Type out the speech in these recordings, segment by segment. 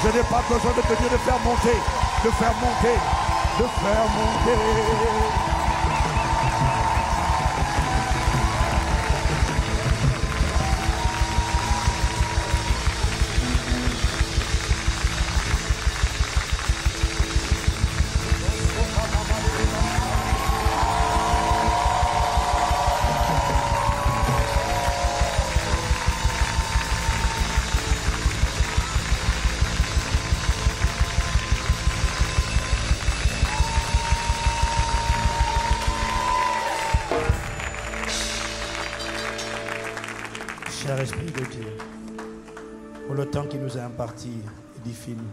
Je n'ai pas besoin de te dire de faire monter, de faire monter, de faire monter. Cher Esprit de Dieu, pour le temps qui nous est imparti, édifie-nous,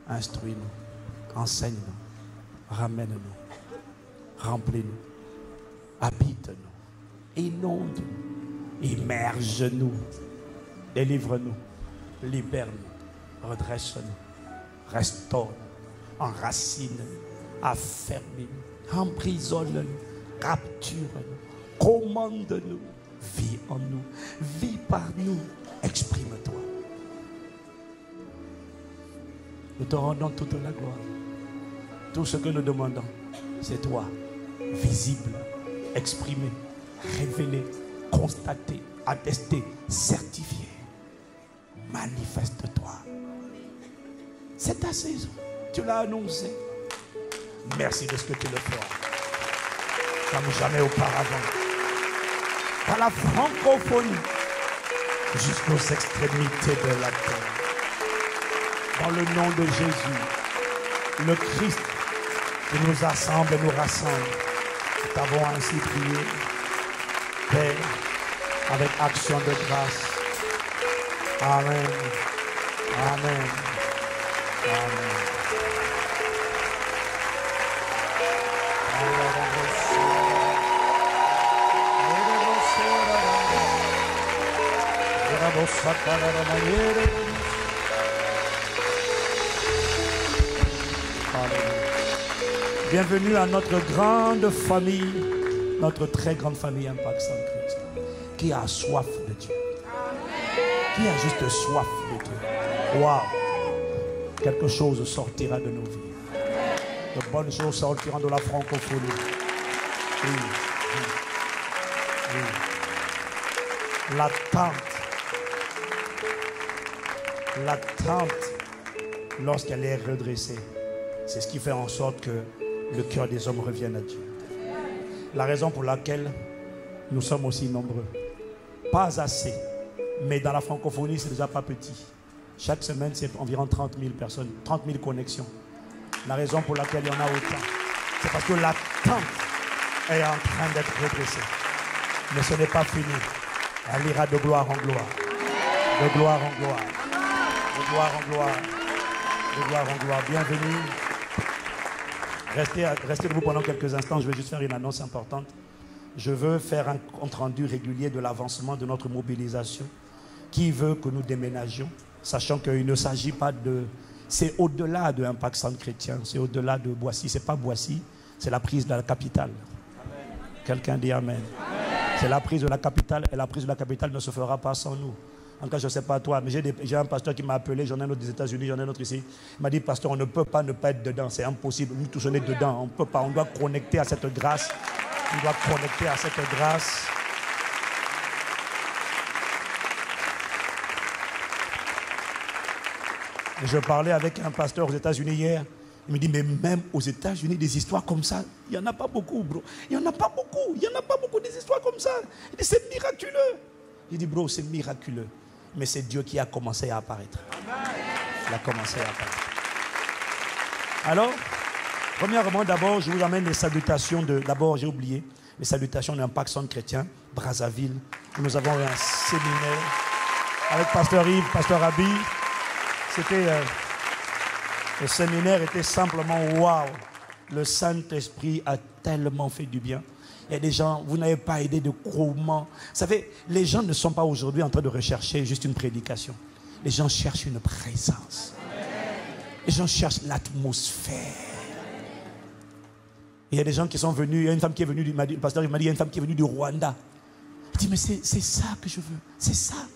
instruis-nous, enseigne-nous, ramène-nous, remplis-nous, habite-nous, inonde-nous, immerge-nous, délivre-nous, libère-nous, redresse-nous, restaure-nous, enracine-nous, affermis-nous, emprisonne-nous, capture-nous, commande-nous. Vis en nous, vis par nous, exprime-toi. Nous te rendons toute la gloire. Tout ce que nous demandons, c'est toi, visible, exprimé, révélé, constaté, attesté, certifié. Manifeste-toi. C'est ta saison. Tu l'as annoncé. Merci de ce que tu le feras. Comme jamais auparavant. Dans la francophonie, jusqu'aux extrémités de la terre. Dans le nom de Jésus, le Christ qui nous assemble et nous rassemble, nous t'avons ainsi prié, Père, avec action de grâce. Amen. Amen. Amen. Bienvenue à notre grande famille, notre très grande famille Impact Centre Christ, qui a soif de Dieu, qui a juste soif de Dieu. Waouh! Quelque chose sortira de nos vies. De bonnes choses sortiront de la francophonie. Oui. Oui. L'attente, lorsqu'elle est redressée, c'est ce qui fait en sorte que le cœur des hommes revienne à Dieu. La raison pour laquelle nous sommes aussi nombreux. Pas assez, mais dans la francophonie, c'est déjà pas petit. Chaque semaine, c'est environ 30 000 personnes, 30 000 connexions. La raison pour laquelle il y en a autant, c'est parce que l'attente est en train d'être redressée. Mais ce n'est pas fini. Elle ira de gloire en gloire. De gloire en gloire. De gloire en gloire. De gloire en gloire. Bienvenue. Restez debout pendant quelques instants. Je vais juste faire une annonce importante. Je veux faire un compte rendu régulier de l'avancement de notre mobilisation. Qui veut que nous déménagions, sachant qu'il ne s'agit pas de... C'est au-delà de Impact Centre Chrétien. C'est au-delà de Boissy. Ce n'est pas Boissy, c'est la prise de la capitale. Quelqu'un dit Amen. C'est la prise de la capitale, et la prise de la capitale ne se fera pas sans nous. En tout cas, je ne sais pas toi, mais j'ai un pasteur qui m'a appelé, j'en ai un autre des États-Unis, j'en ai un autre ici. Il m'a dit, pasteur, on ne peut pas ne pas être dedans, c'est impossible. Nous tous, on est dedans, on ne peut pas, on doit connecter à cette grâce. On doit connecter à cette grâce. Et je parlais avec un pasteur aux États-Unis hier. Il me dit, mais même aux États-Unis, des histoires comme ça, il n'y en a pas beaucoup, bro. Il n'y en a pas beaucoup. Il n'y en a pas beaucoup des histoires comme ça. Il dit, c'est miraculeux. Il dit, bro, c'est miraculeux. Mais c'est Dieu qui a commencé à apparaître. Il a commencé à apparaître. Alors, premièrement, d'abord, je vous amène les salutations de... D'abord, j'ai oublié, les salutations d'Impact Centre Chrétien, Brazzaville. Nous avons eu un séminaire avec Pasteur Yves, Pasteur Abi. C'était... le séminaire était simplement waouh. Le Saint-Esprit a tellement fait du bien. Il y a des gens, vous n'avez pas idée de comment. Vous savez, les gens ne sont pas aujourd'hui en train de rechercher juste une prédication. Les gens cherchent une présence. Les gens cherchent l'atmosphère. Il y a des gens qui sont venus. Il y a une femme qui est venue, le pasteur m'a dit, il y a une femme qui est venue du Rwanda. Il dit, mais c'est ça que je veux. C'est ça.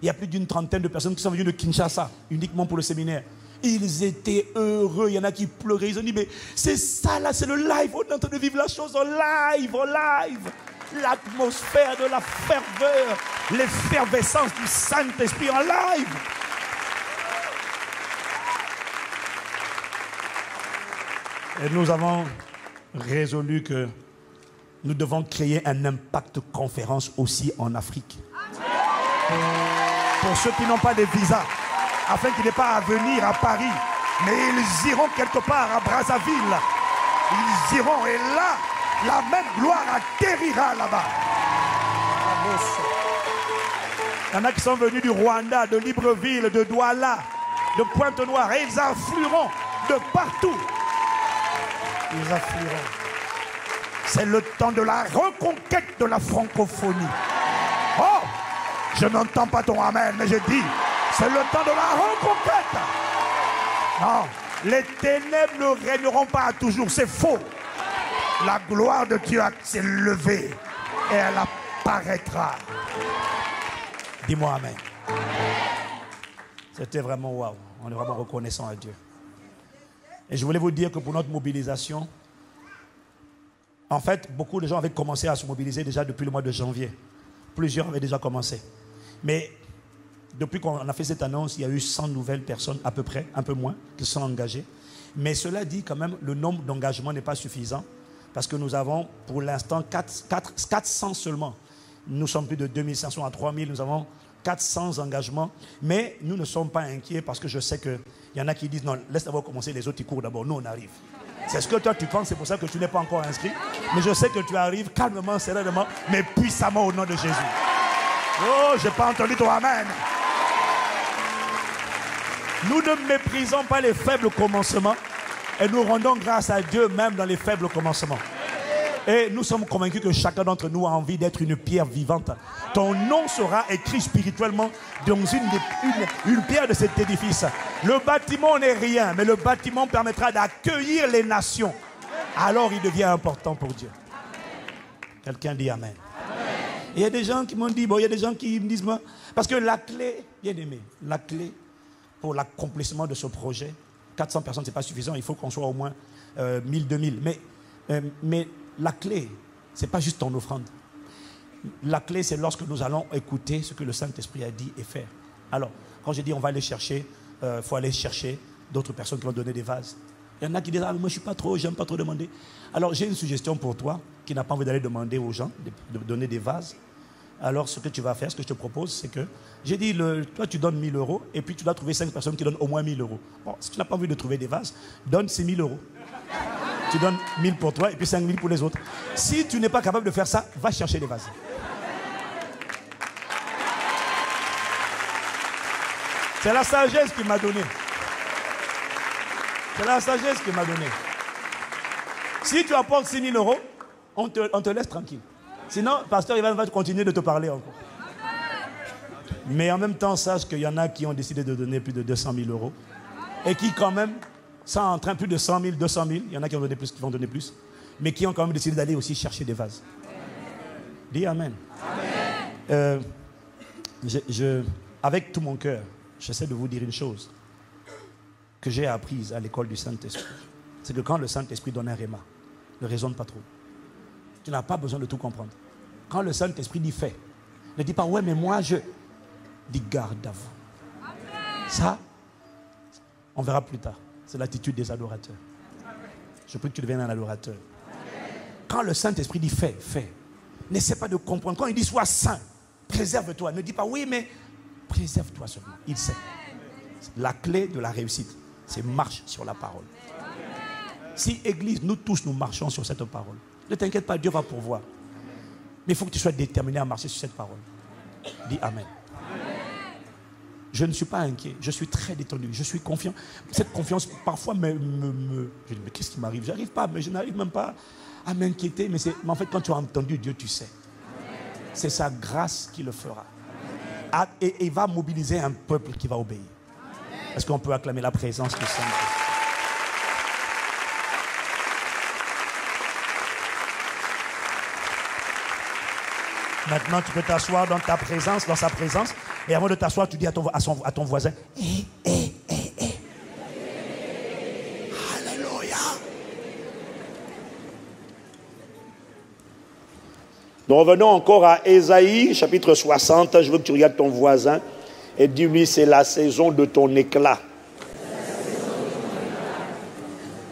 Il y a plus d'une trentaine de personnes qui sont venues de Kinshasa, uniquement pour le séminaire. Ils étaient heureux. Il y en a qui pleuraient. Ils ont dit, mais c'est ça là, c'est le live. On est en train de vivre la chose en live, en live. L'atmosphère de la ferveur, l'effervescence du Saint-Esprit en live. Et nous avons résolu que nous devons créer un impact conférence aussi en Afrique. Pour ceux qui n'ont pas de visa, afin qu'ils n'aient pas à venir à Paris, mais ils iront quelque part à Brazzaville. Ils iront et là, la même gloire atterrira là-bas. Il y en a qui sont venus du Rwanda, de Libreville, de Douala, de Pointe-Noire, et ils afflueront de partout. Ils afflueront. C'est le temps de la reconquête de la francophonie. Oh, je n'entends pas ton amen, mais je dis, c'est le temps de la reconquête. Non, les ténèbres ne régneront pas toujours, c'est faux. La gloire de Dieu s'est levée et elle apparaîtra. Dis-moi amen. C'était vraiment waouh. On est vraiment reconnaissant à Dieu. Et je voulais vous dire que pour notre mobilisation, en fait, beaucoup de gens avaient commencé à se mobiliser déjà depuis le mois de janvier. Plusieurs avaient déjà commencé. Mais depuis qu'on a fait cette annonce, il y a eu 100 nouvelles personnes à peu près, un peu moins, qui sont engagées. Mais cela dit quand même, le nombre d'engagements n'est pas suffisant. Parce que nous avons pour l'instant 400 seulement. Nous sommes plus de 2500 à 3000, nous avons 400 engagements. Mais nous ne sommes pas inquiets parce que je sais qu'il y en a qui disent non, laisse d'abord commencer, les autres ils courent d'abord, nous on arrive. C'est ce que toi tu penses, c'est pour ça que tu n'es pas encore inscrit. Mais je sais que tu arrives calmement, sereinement, mais puissamment au nom de Jésus. Oh, je n'ai pas entendu ton amen. Nous ne méprisons pas les faibles commencements et nous rendons grâce à Dieu même dans les faibles commencements. Et nous sommes convaincus que chacun d'entre nous a envie d'être une pierre vivante. Ton nom sera écrit spirituellement dans une pierre de cet édifice. Le bâtiment n'est rien, mais le bâtiment permettra d'accueillir les nations. Alors il devient important pour Dieu. Quelqu'un dit amen. Et il y a des gens qui m'ont dit, bon, il y a des gens qui me disent, parce que la clé, bien aimé, la clé pour l'accomplissement de ce projet, 400 personnes, ce n'est pas suffisant, il faut qu'on soit au moins 1000, 2000. Mais la clé, ce n'est pas juste ton offrande. La clé, c'est lorsque nous allons écouter ce que le Saint-Esprit a dit et faire. Alors, quand je dis on va aller chercher, faut aller chercher d'autres personnes qui vont donner des vases. Il y en a qui disent, ah, moi je ne suis pas trop, j'aime pas trop demander. Alors, j'ai une suggestion pour toi qui n'a pas envie d'aller demander aux gens de donner des vases. Alors, ce que tu vas faire, ce que je te propose, c'est que j'ai dit, toi, tu donnes 1000 euros et puis tu dois trouver 5 personnes qui donnent au moins 1000 euros. Bon, si tu n'as pas envie de trouver des vases, donne 6000 euros. Tu donnes 1000 pour toi et puis 5000 pour les autres. Si tu n'es pas capable de faire ça, va chercher des vases. C'est la sagesse qui m'a donné. C'est la sagesse qui m'a donné. Si tu apportes 6000 euros, on te laisse tranquille. Sinon, pasteur Ivan va continuer de te parler encore. Mais en même temps, sache qu'il y en a qui ont décidé de donner plus de 200 000 euros. Et qui quand même, ça en train plus de 100 000, 200 000, il y en a qui ont donné plus, qui vont donner plus. Mais qui ont quand même décidé d'aller aussi chercher des vases. Dis amen. Amen. Avec tout mon cœur, j'essaie de vous dire une chose que j'ai apprise à l'école du Saint-Esprit. C'est que quand le Saint-Esprit donne un réma, ne raisonne pas trop. Tu n'as pas besoin de tout comprendre. Quand le Saint-Esprit dit fait, ne dis pas ouais mais moi je... Dis garde à vous. Ça, on verra plus tard. C'est l'attitude des adorateurs. Je prie que tu deviennes un adorateur. Quand le Saint-Esprit dit fait, fait. N'essaie pas de comprendre. Quand il dit sois saint, préserve-toi. Ne dis pas oui mais préserve-toi seulement. Il sait. La clé de la réussite, c'est marche sur la parole. Si Église, nous tous, nous marchons sur cette parole. Ne t'inquiète pas, Dieu va pourvoir. Mais il faut que tu sois déterminé à marcher sur cette parole. Dis amen. Je ne suis pas inquiet, je suis très détendu, je suis confiant. Cette confiance, parfois, je dis, mais qu'est-ce qui m'arrive? J'arrive pas, mais je n'arrive même pas à m'inquiéter. Mais en fait, quand tu as entendu Dieu, tu sais. C'est sa grâce qui le fera. Et il va mobiliser un peuple qui va obéir. Est-ce qu'on peut acclamer la présence du Saint-Esprit? Maintenant, tu peux t'asseoir dans ta présence, dans sa présence. Et avant de t'asseoir, tu dis à ton voisin, Nous revenons encore à Ésaïe, chapitre 60. Je veux que tu regardes ton voisin et dis-lui, c'est la saison de ton éclat.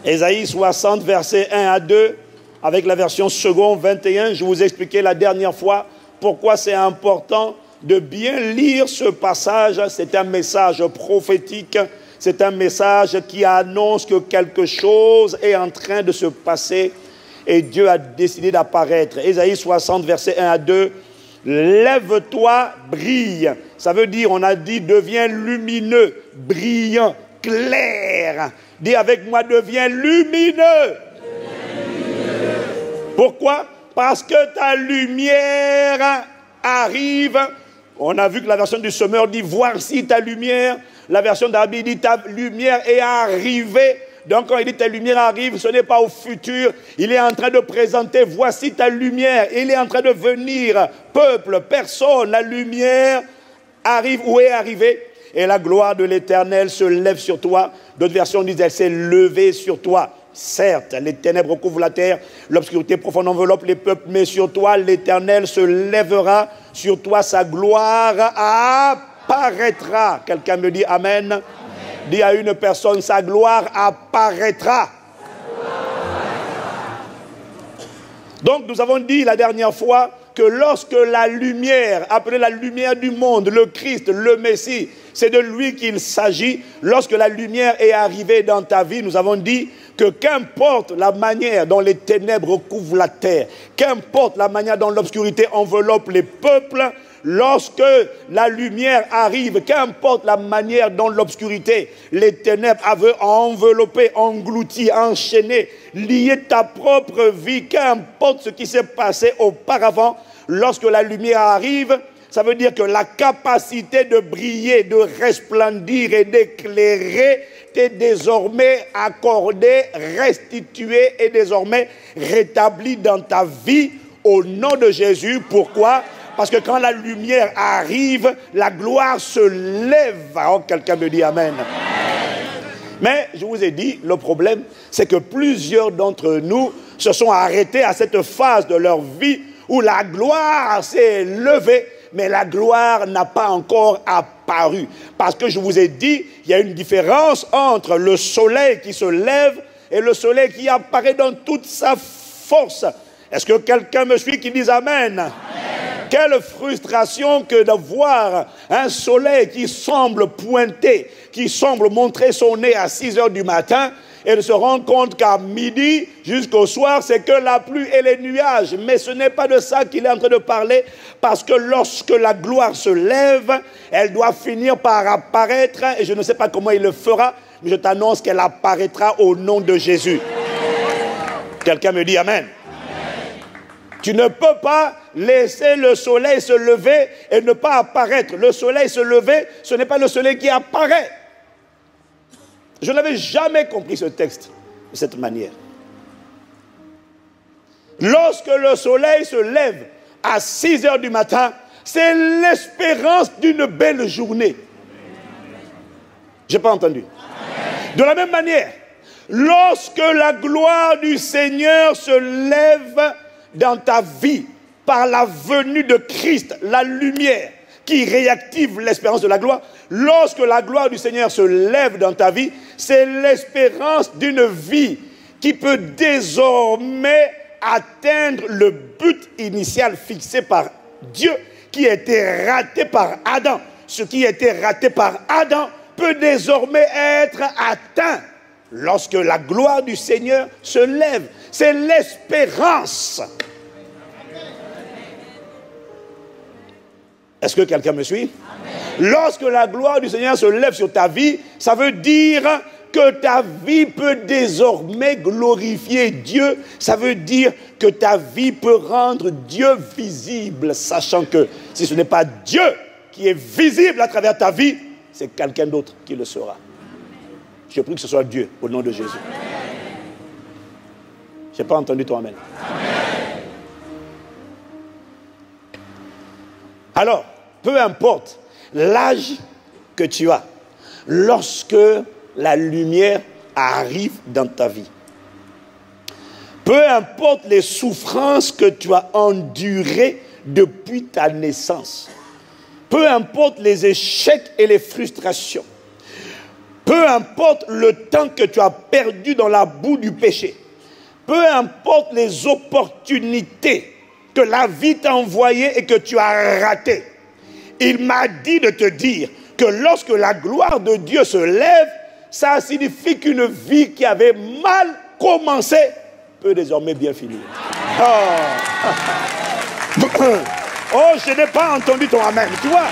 Ésaïe 60, versets 1 à 2, avec la version seconde 21. Je vous ai expliqué la dernière fois pourquoi c'est important de bien lire ce passage. C'est un message prophétique. C'est un message qui annonce que quelque chose est en train de se passer et Dieu a décidé d'apparaître. Ésaïe 60, versets 1 à 2. Lève-toi, brille. Ça veut dire, on a dit, deviens lumineux, brillant, clair. Dis avec moi, deviens lumineux. Pourquoi? Parce que ta lumière arrive. On a vu que la version du Sommeur dit, voici ta lumière. La version d'Arabie dit, ta lumière est arrivée. Donc quand il dit ta lumière arrive, ce n'est pas au futur. Il est en train de présenter, voici ta lumière. Il est en train de venir, peuple, personne. La lumière arrive ou est arrivée. Et la gloire de l'Éternel se lève sur toi. D'autres versions disent, elle s'est levée sur toi. Certes, les ténèbres recouvrent la terre, l'obscurité profonde enveloppe les peuples, mais sur toi, l'Éternel se lèvera. Sur toi, sa gloire apparaîtra. Quelqu'un me dit Amen. Amen. Dis à une personne, sa gloire apparaîtra. Donc nous avons dit la dernière fois que lorsque la lumière, appelée la lumière du monde, le Christ, le Messie, c'est de lui qu'il s'agit. Lorsque la lumière est arrivée dans ta vie, nous avons dit que qu'importe la manière dont les ténèbres recouvrent la terre, qu'importe la manière dont l'obscurité enveloppe les peuples, lorsque la lumière arrive, qu'importe la manière dont l'obscurité, les ténèbres avaient enveloppé, englouti, enchaîné, lié ta propre vie, qu'importe ce qui s'est passé auparavant, lorsque la lumière arrive, ça veut dire que la capacité de briller, de resplendir et d'éclairer t'est désormais accordée, restituée et désormais rétablie dans ta vie au nom de Jésus. Pourquoi? Parce que quand la lumière arrive, la gloire se lève. Oh, quelqu'un me dit Amen. Mais je vous ai dit, le problème, c'est que plusieurs d'entre nous se sont arrêtés à cette phase de leur vie où la gloire s'est levée, mais la gloire n'a pas encore apparu. Parce que je vous ai dit, il y a une différence entre le soleil qui se lève et le soleil qui apparaît dans toute sa force. Est-ce que quelqu'un me suit qui dit Amen? Amen. Quelle frustration que de voir un soleil qui semble pointer, qui semble montrer son nez à 6 heures du matin et de se rendre compte qu'à midi jusqu'au soir, c'est que la pluie et les nuages. Mais ce n'est pas de ça qu'il est en train de parler, parce que lorsque la gloire se lève, elle doit finir par apparaître, et je ne sais pas comment il le fera, mais je t'annonce qu'elle apparaîtra au nom de Jésus. Quelqu'un me dit Amen. Tu ne peux pas laisser le soleil se lever et ne pas apparaître. Le soleil se lever, ce n'est pas le soleil qui apparaît. Je n'avais jamais compris ce texte de cette manière. Lorsque le soleil se lève à 6 heures du matin, c'est l'espérance d'une belle journée. Je n'ai pas entendu. De la même manière, lorsque la gloire du Seigneur se lève dans ta vie, par la venue de Christ, la lumière qui réactive l'espérance de la gloire, lorsque la gloire du Seigneur se lève dans ta vie, c'est l'espérance d'une vie qui peut désormais atteindre le but initial fixé par Dieu, qui a été raté par Adam. Ce qui a été raté par Adam peut désormais être atteint lorsque la gloire du Seigneur se lève. C'est l'espérance. Est-ce que quelqu'un me suit? Amen. Lorsque la gloire du Seigneur se lève sur ta vie, ça veut dire que ta vie peut désormais glorifier Dieu. Ça veut dire que ta vie peut rendre Dieu visible, sachant que si ce n'est pas Dieu qui est visible à travers ta vie, c'est quelqu'un d'autre qui le sera. Je prie que ce soit Dieu, au nom de Jésus. Je n'ai pas entendu ton amen. Alors, peu importe l'âge que tu as, lorsque la lumière arrive dans ta vie, Peu importe les souffrances que tu as endurées depuis ta naissance. Peu importe les échecs et les frustrations. Peu importe le temps que tu as perdu dans la boue du péché. Peu importe les opportunités que la vie t'a envoyées et que tu as ratées. Il m'a dit de te dire que lorsque la gloire de Dieu se lève, ça signifie qu'une vie qui avait mal commencé peut désormais bien finir. Oh, je n'ai pas entendu ton amen. Tu vois,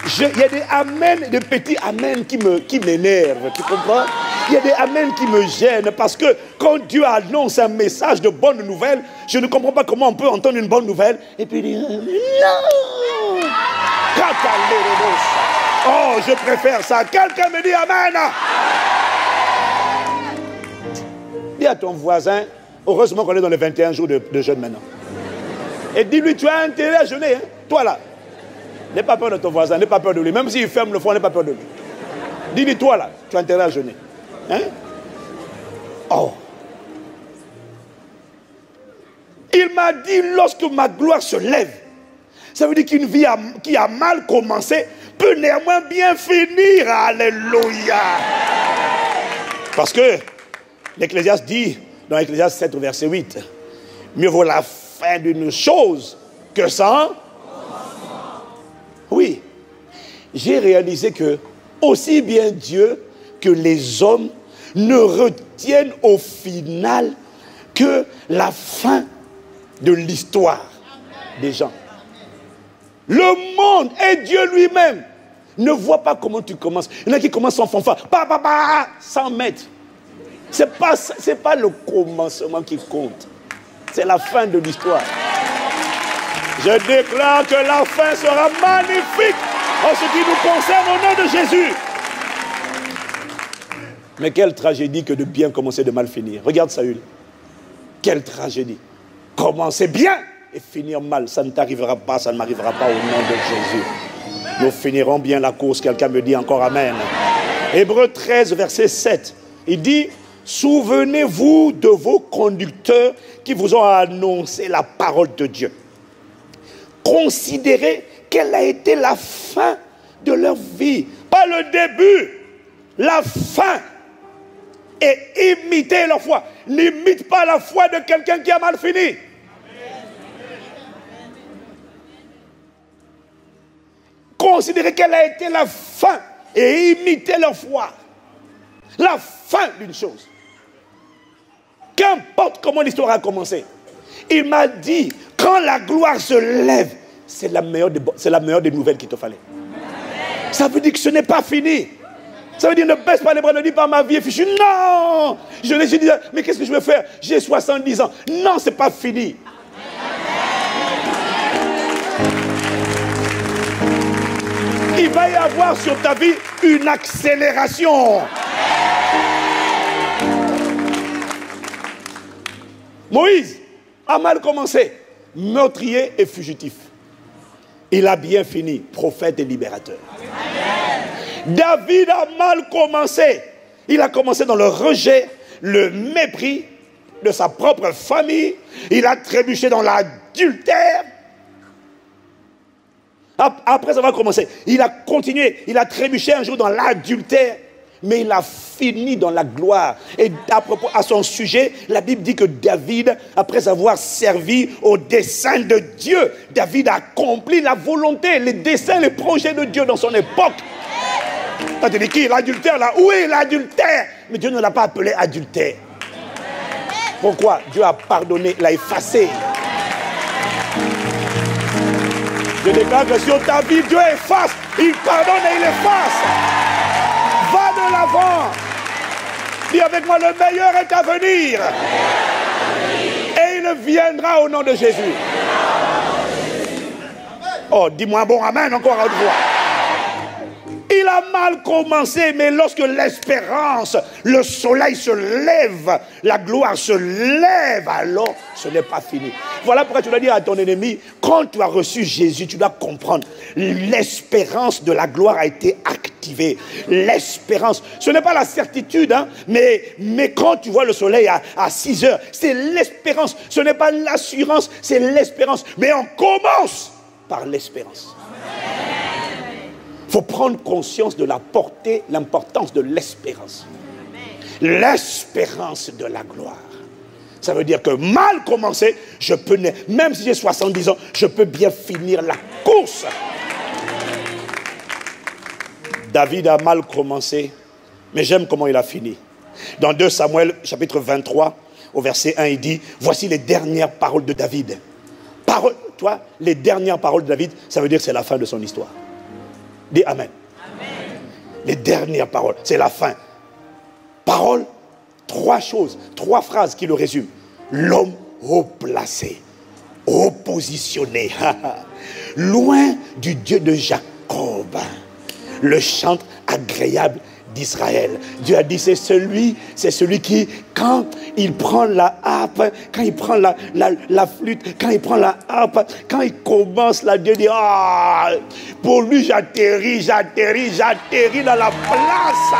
il y a des amen, des petits amen qui m'énervent, tu comprends? Il y a des amen qui me gênent parce que quand Dieu annonce un message de bonne nouvelle, je ne comprends pas comment on peut entendre une bonne nouvelle et puis dire non. Oh, je préfère ça. Quelqu'un me dit amen. Dis à ton voisin, heureusement qu'on est dans les 21 jours de jeûne maintenant. Et dis-lui, tu as intérêt à jeûner, hein? Toi là. N'aie pas peur de ton voisin, n'aie pas peur de lui. Même s'il ferme le foie, n'aie pas peur de lui. Dis-lui, toi là, tu as intérêt à jeûner. Hein? Oh. Il m'a dit, lorsque ma gloire se lève, ça veut dire qu'une vie qui a mal commencé peut néanmoins bien finir. Alléluia. Parce que l'Ecclésiaste dit, dans l'Ecclésiaste 7, verset 8, mieux vaut la fin d'une chose que sans. Oui. J'ai réalisé que aussi bien Dieu que les hommes ne retiennent au final que la fin de l'histoire des gens. Le monde et Dieu lui-même ne voient pas comment tu commences. Il y en a qui commencent sans fanfare, 100 mètres. Ce n'est pas le commencement qui compte. C'est la fin de l'histoire. Je déclare que la fin sera magnifique en ce qui nous concerne au nom de Jésus. Mais quelle tragédie que de bien commencer, de mal finir. Regarde Saül. Quelle tragédie. Commencer bien et finir mal. Ça ne t'arrivera pas, ça ne m'arrivera pas au nom de Jésus. Nous finirons bien la course. Quelqu'un me dit encore amen. Hébreux 13, verset 7. Il dit, souvenez-vous de vos conducteurs qui vous ont annoncé la parole de Dieu. Considérez quelle a été la fin de leur vie. Pas le début, la fin. Et imitez leur foi. N'imite pas la foi de quelqu'un qui a mal fini. Considérez quelle a été la fin et imitez leur foi. La fin d'une chose. Qu'importe comment l'histoire a commencé. Il m'a dit, quand la gloire se lève, c'est la meilleure des nouvelles qu'il te fallait. Ça veut dire que ce n'est pas fini. Ça veut dire ne baisse pas les bras, ne dis pas ma vie est fichue. Non. Je dis, mais qu'est-ce que je vais faire? J'ai 70 ans. Non, ce n'est pas fini. Il va y avoir sur ta vie une accélération. Moïse a mal commencé, meurtrier et fugitif. Il a bien fini, prophète et libérateur. Amen. David a mal commencé. Il a commencé dans le rejet, le mépris de sa propre famille. Il a trébuché dans l'adultère. Après avoir commencé, il a continué. Il a trébuché un jour dans l'adultère. Mais il a fini dans la gloire. Et à son sujet, la Bible dit que David, après avoir servi au dessein de Dieu, David a accompli la volonté, les desseins, les projets de Dieu dans son époque. T'as dit qui? L'adultère là? Oui, l'adultère. Mais Dieu ne l'a pas appelé adultère. Pourquoi? Dieu a pardonné, l'a effacé. Je déclare que sur ta vie, Dieu efface. Il pardonne et il efface. Va de l'avant. Dis avec moi, le meilleur est à venir. Et il viendra au nom de Jésus. Oh, dis-moi un bon amen encore à haute voix. Il a mal commencé, mais lorsque l'espérance, le soleil se lève, la gloire se lève, alors ce n'est pas fini. Voilà pourquoi tu dois dire à ton ennemi, quand tu as reçu Jésus, tu dois comprendre, l'espérance de la gloire a été actée. activé. L'espérance, ce n'est pas la certitude, hein, mais quand tu vois le soleil à 6 heures, c'est l'espérance. Ce n'est pas l'assurance, c'est l'espérance. Mais on commence par l'espérance. Il faut prendre conscience de la portée, l'importance de l'espérance. L'espérance de la gloire. Ça veut dire que mal commencé, je peux, même si j'ai 70 ans, je peux bien finir la course. David a mal commencé, mais j'aime comment il a fini. Dans 2 Samuel, chapitre 23, au verset 1, il dit, voici les dernières paroles de David. Toi, les dernières paroles de David, ça veut dire que c'est la fin de son histoire. Dis Amen. Amen. Les dernières paroles, c'est la fin. Parole, 3 choses, 3 phrases qui le résument. L'homme haut placé, haut positionné, loin du Dieu de Jacob, le chantre agréable d'Israël. Dieu a dit, c'est celui qui, quand il prend la harpe, quand il prend la flûte, quand il prend la harpe, quand il commence là, Dieu dit, pour lui j'atterris dans la place.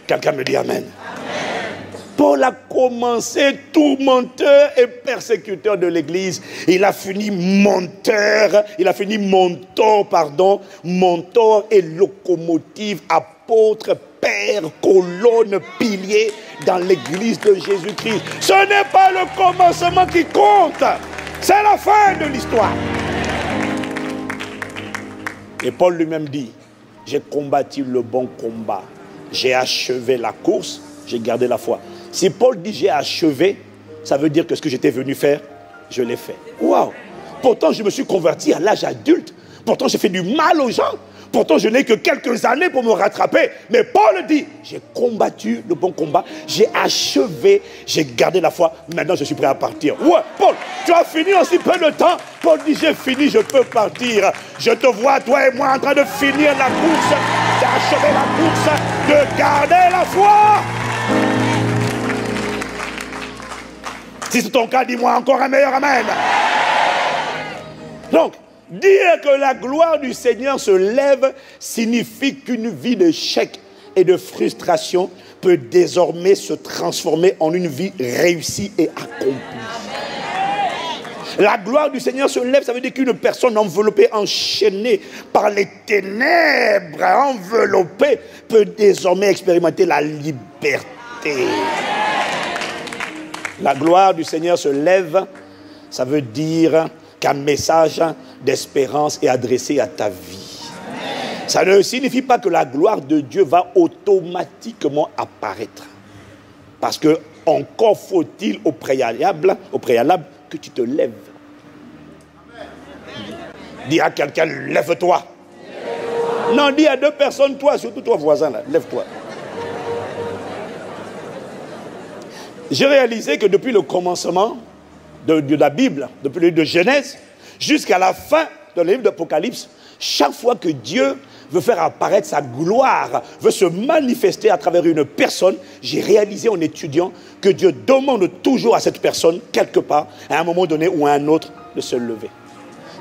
Quelqu'un me dit Amen. Paul a commencé tourmenteur et persécuteur de l'Église. Il a fini monteur et locomotive, apôtre, père, colonne, pilier dans l'Église de Jésus-Christ. Ce n'est pas le commencement qui compte, c'est la fin de l'histoire. Et Paul lui-même dit, j'ai combattu le bon combat, j'ai achevé la course, j'ai gardé la foi. Si Paul dit j'ai achevé, ça veut dire que ce que j'étais venu faire, je l'ai fait. Waouh! Pourtant, je me suis converti à l'âge adulte. Pourtant, j'ai fait du mal aux gens. Pourtant, je n'ai que quelques années pour me rattraper. Mais Paul dit, j'ai combattu le bon combat, j'ai achevé, j'ai gardé la foi. Maintenant, je suis prêt à partir. Ouais, Paul, tu as fini en si peu de temps. Paul dit, j'ai fini, je peux partir. Je te vois, toi et moi, en train de finir la course, d'achever la course, de garder la foi. Si c'est ton cas, dis-moi encore un meilleur amen. Donc, dire que la gloire du Seigneur se lève signifie qu'une vie d'échec et de frustration peut désormais se transformer en une vie réussie et accomplie. La gloire du Seigneur se lève, ça veut dire qu'une personne enveloppée, enchaînée par les ténèbres, enveloppée, peut désormais expérimenter la liberté. La gloire du Seigneur se lève, ça veut dire qu'un message d'espérance est adressé à ta vie. Ça ne signifie pas que la gloire de Dieu va automatiquement apparaître. Parce que encore faut-il au préalable que tu te lèves. Dis à quelqu'un, lève-toi. Non, dis à 2 personnes, toi, surtout toi voisin, là, lève-toi. J'ai réalisé que depuis le commencement de la Bible, depuis le livre de Genèse, jusqu'à la fin de le livre d'Apocalypse, chaque fois que Dieu veut faire apparaître sa gloire, veut se manifester à travers une personne, j'ai réalisé en étudiant que Dieu demande toujours à cette personne, quelque part, à un moment donné ou à un autre, de se lever.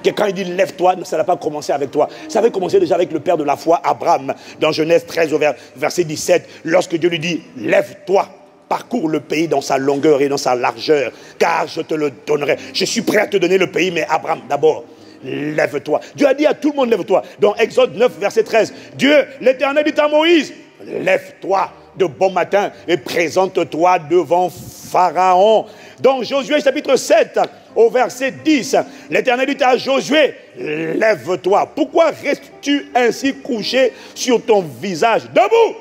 Que quand il dit lève-toi, ça n'a pas commencé avec toi. Ça avait commencé déjà avec le père de la foi, Abraham, dans Genèse 13, verset 17, lorsque Dieu lui dit lève-toi. Parcours le pays dans sa longueur et dans sa largeur, car je te le donnerai. Je suis prêt à te donner le pays, mais Abraham, d'abord, lève-toi. Dieu a dit à tout le monde, lève-toi. Dans Exode 9, verset 13, Dieu, l'Éternel dit à Moïse, lève-toi de bon matin et présente-toi devant Pharaon. Dans Josué, chapitre 7, au verset 10, l'Éternel dit à Josué, lève-toi. Pourquoi restes-tu ainsi couché sur ton visage? Debout!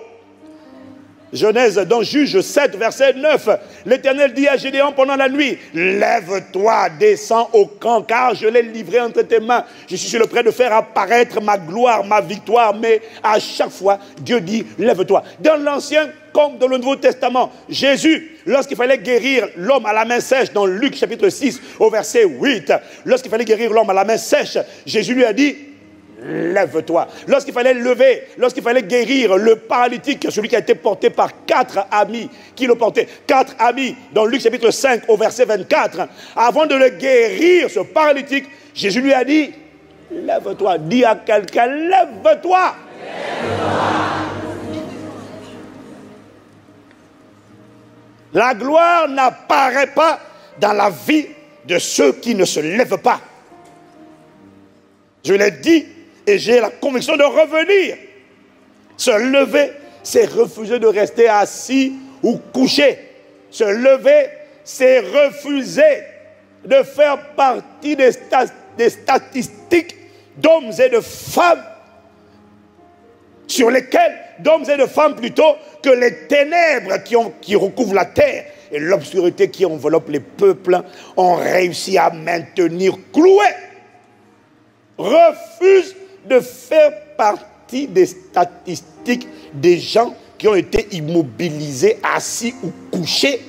Genèse, dans Juge 7, verset 9, l'Éternel dit à Gédéon pendant la nuit, lève-toi, descends au camp, car je l'ai livré entre tes mains. Je suis sur le prêt de faire apparaître ma gloire, ma victoire, mais à chaque fois, Dieu dit, lève-toi. Dans l'Ancien comme dans le Nouveau Testament, Jésus, lorsqu'il fallait guérir l'homme à la main sèche, dans Luc chapitre 6, au verset 8, lorsqu'il fallait guérir l'homme à la main sèche, Jésus lui a dit, lève-toi. Lorsqu'il fallait guérir le paralytique, celui qui a été porté par 4 amis qui le portaient, 4 amis, dans Luc chapitre 5 au verset 24, avant de le guérir, ce paralytique, Jésus lui a dit, Lève-toi. Dis à quelqu'un, lève-toi. La gloire n'apparaît pas dans la vie de ceux qui ne se lèvent pas. Je l'ai dit et j'ai la conviction de revenir. Se lever, c'est refuser de rester assis ou couché. Se lever, c'est refuser de faire partie des statistiques d'hommes et de femmes sur lesquels, d'hommes et de femmes plutôt, que les ténèbres qui recouvrent la terre et l'obscurité qui enveloppe les peuples ont réussi à maintenir cloués. Refuse de faire partie des statistiques des gens qui ont été immobilisés, assis ou couchés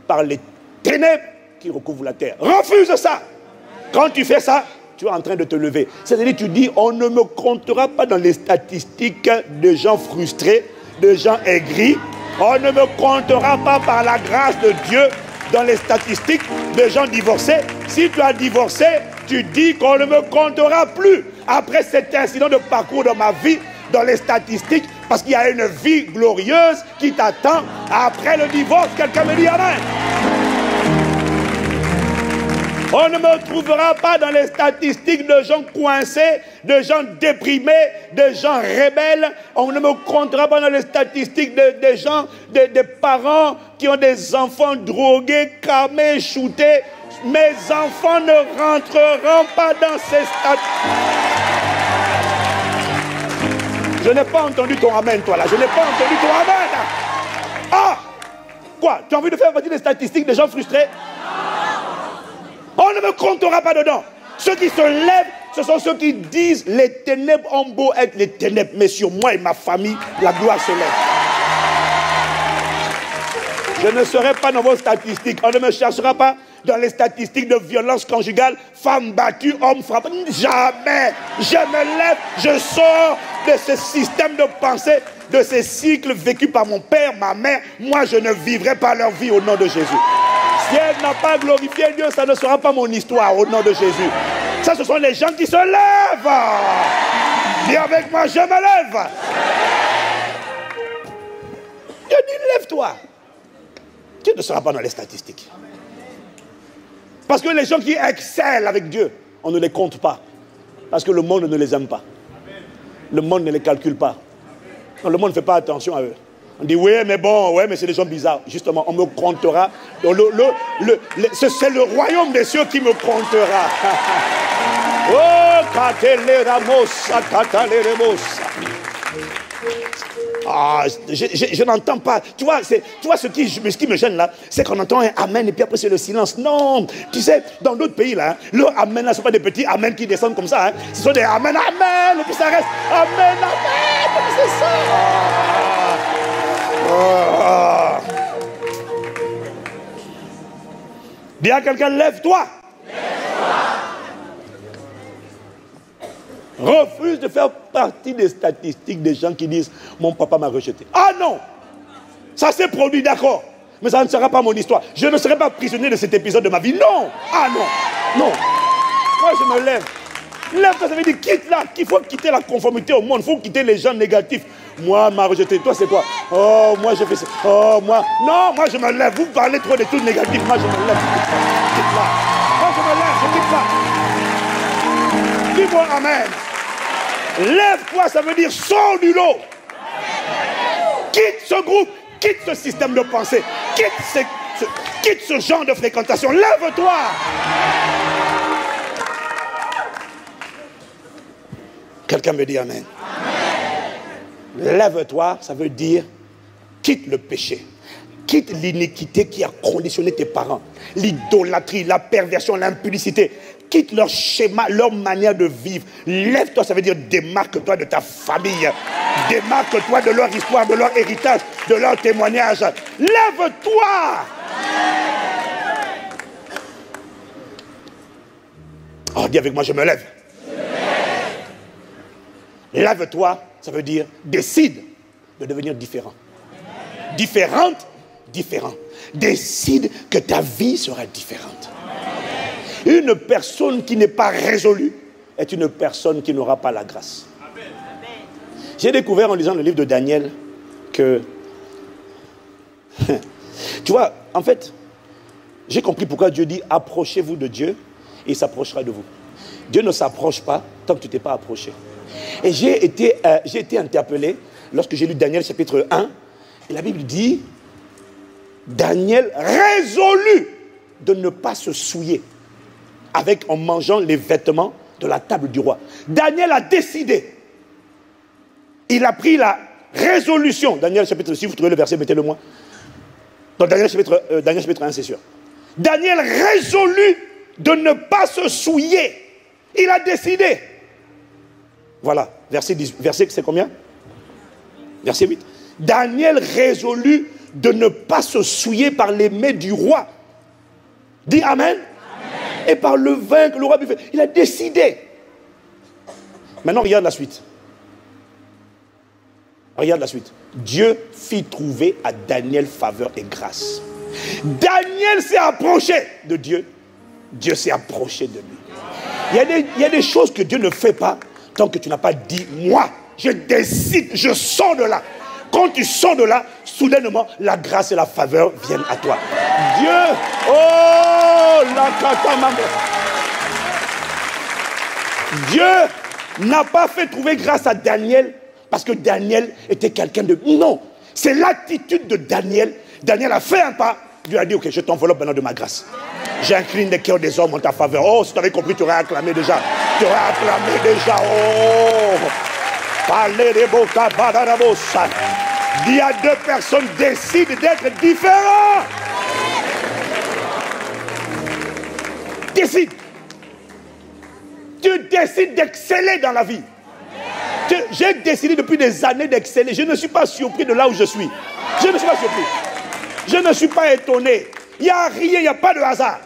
par les ténèbres qui recouvrent la terre. Refuse ça. Quand tu fais ça, tu es en train de te lever. C'est-à-dire, tu dis, on ne me comptera pas dans les statistiques de gens frustrés, de gens aigris. On ne me comptera pas par la grâce de Dieu dans les statistiques de gens divorcés. Si tu as divorcé, tu dis qu'on ne me comptera plus après cet incident de parcours dans ma vie, dans les statistiques, parce qu'il y a une vie glorieuse qui t'attend après le divorce. Quelqu'un me dit amen. On ne me trouvera pas dans les statistiques de gens coincés, de gens déprimés, de gens rebelles. On ne me comptera pas dans les statistiques des gens, des parents qui ont des enfants drogués, camés, shootés. Mes enfants ne rentreront pas dans ces statistiques. Je n'ai pas entendu ton amen, toi là. Je n'ai pas entendu ton amen. Ah! Quoi? Tu as envie de faire partie des statistiques des gens frustrés? On ne me comptera pas dedans. Ceux qui se lèvent, ce sont ceux qui disent les ténèbres ont beau être les ténèbres, mais sur moi et ma famille, la gloire se lève. Je ne serai pas dans vos statistiques. On ne me cherchera pas dans les statistiques de violence conjugale, femmes battues, hommes frappés. Jamais. Je me lève, je sors de ce système de pensée, de ces cycles vécus par mon père, ma mère. Moi, je ne vivrai pas leur vie au nom de Jésus. Si elle n'a pas glorifié Dieu, ça ne sera pas mon histoire au nom de Jésus. Ça, ce sont les gens qui se lèvent. Dis avec moi, je me lève. Dieu dit, lève-toi. Tu ne seras pas dans les statistiques. Parce que les gens qui excellent avec Dieu, on ne les compte pas. Parce que le monde ne les aime pas. Le monde ne les calcule pas. Non, le monde ne fait pas attention à eux. On dit, oui, mais bon, ouais, mais c'est des gens bizarres. Justement, on me comptera. C'est le royaume des cieux qui me comptera. Oh, ah, je n'entends pas. Tu vois, ce qui me gêne là, c'est qu'on entend un amen et puis après c'est le silence. Non, tu sais, dans d'autres pays là, hein, le amen là, ce ne sont pas des petits amen qui descendent comme ça. Hein. Ce sont des amen, amen, et puis ça reste amen, amen, c'est ça. Dis à quelqu'un, lève-toi. Refuse de faire partie des statistiques des gens qui disent « Mon papa m'a rejeté ». Ah non! Ça s'est produit, d'accord. Mais ça ne sera pas mon histoire. Je ne serai pas prisonnier de cet épisode de ma vie. Non! Ah non! Non! Moi, je me lève. Lève-toi, ça veut dire quitte là. Il faut quitter la conformité au monde. Il faut quitter les gens négatifs. Moi, m'a rejeté. Toi, c'est quoi? Oh, moi, je fais ça. Oh, moi. Non, moi, je me lève. Vous parlez trop de trucs négatifs. Moi, je me lève. Quitte là. Moi, je me lève. Je quitte là. Dis-moi amen. Lève-toi, ça veut dire sors du lot. Quitte ce groupe. Quitte ce système de pensée. Quitte ce genre de fréquentation. Lève-toi. Quelqu'un me dit amen. Lève-toi, ça veut dire quitte le péché. Quitte l'iniquité qui a conditionné tes parents. L'idolâtrie, la perversion, l'impudicité. Quitte leur schéma, leur manière de vivre. Lève-toi, ça veut dire démarque-toi de ta famille. Démarque-toi de leur histoire, de leur héritage, de leur témoignage. Lève-toi. Oh, dis avec moi, je me lève. Lève-toi, ça veut dire décide de devenir différent. Différente, différent. Décide que ta vie sera différente. Une personne qui n'est pas résolue est une personne qui n'aura pas la grâce. J'ai découvert en lisant le livre de Daniel que, tu vois, en fait, j'ai compris pourquoi Dieu dit approchez-vous de Dieu et il s'approchera de vous. Dieu ne s'approche pas tant que tu ne t'es pas approché. Et j'ai été interpellé lorsque j'ai lu Daniel chapitre 1 et la Bible dit Daniel résolu de ne pas se souiller en mangeant les vêtements de la table du roi. Daniel a décidé. Il a pris la résolution. Daniel chapitre, si vous trouvez le verset, mettez-le moi. Dans Daniel chapitre 1, c'est sûr. Daniel résolu de ne pas se souiller. Il a décidé. Voilà, verset c'est combien? Verset 8. Daniel résolu de ne pas se souiller par les mets du roi. Dis Amen. Amen. Et par le vin que le roi buvait. Il a décidé. Maintenant, regarde la suite. Regarde la suite. Dieu fit trouver à Daniel faveur et grâce. Daniel s'est approché de Dieu. Dieu s'est approché de lui. Il y a des choses que Dieu ne fait pas tant que tu n'as pas dit, moi, je décide, je sors de là. Quand tu sors de là, soudainement, la grâce et la faveur viennent à toi. Dieu, oh, la katamambe. Dieu n'a pas fait trouver grâce à Daniel parce que Daniel était quelqu'un de... Non, c'est l'attitude de Daniel. Daniel a fait un pas. Dieu a dit, ok, je t'enveloppe maintenant de ma grâce. J'incline les cœurs des hommes en ta faveur. Oh, si tu avais compris, tu aurais acclamé déjà. Tu aurais acclamé déjà. Oh, il y a deux personnes qui décident d'être différents. Décide. Tu décides d'exceller dans la vie. J'ai décidé depuis des années d'exceller. Je ne suis pas surpris de là où je suis. Je ne suis pas surpris. Je ne suis pas étonné. Il n'y a rien, il n'y a pas de hasard.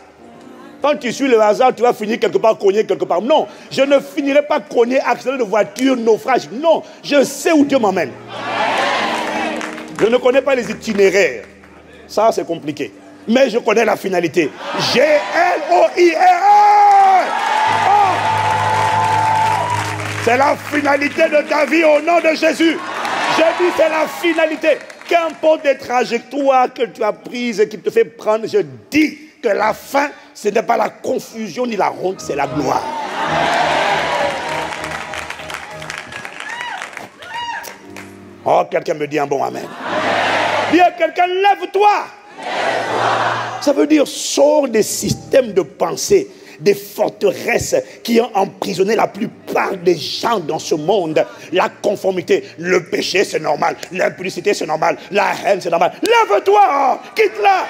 Quand tu suis le hasard, tu vas finir quelque part, cogner quelque part. Non, je ne finirai pas cogner, accident de voiture, naufrage. Non, je sais où Dieu m'emmène. Je ne connais pas les itinéraires. Ça, c'est compliqué. Mais je connais la finalité. G-L-O-I-R-E. Oh! C'est la finalité de ta vie au nom de Jésus. Je dis, c'est la finalité. Qu'importe les trajectoires que tu as prises et qui te fait prendre, je dis que la fin, ce n'est pas la confusion ni la honte, c'est la gloire. Oh, quelqu'un me dit un bon amen. Dis à quelqu'un, lève-toi. Ça veut dire, sors des systèmes de pensée, des forteresses qui ont emprisonné la plupart des gens dans ce monde. La conformité, le péché c'est normal, l'impudicité c'est normal, la haine c'est normal. Lève-toi, quitte-la.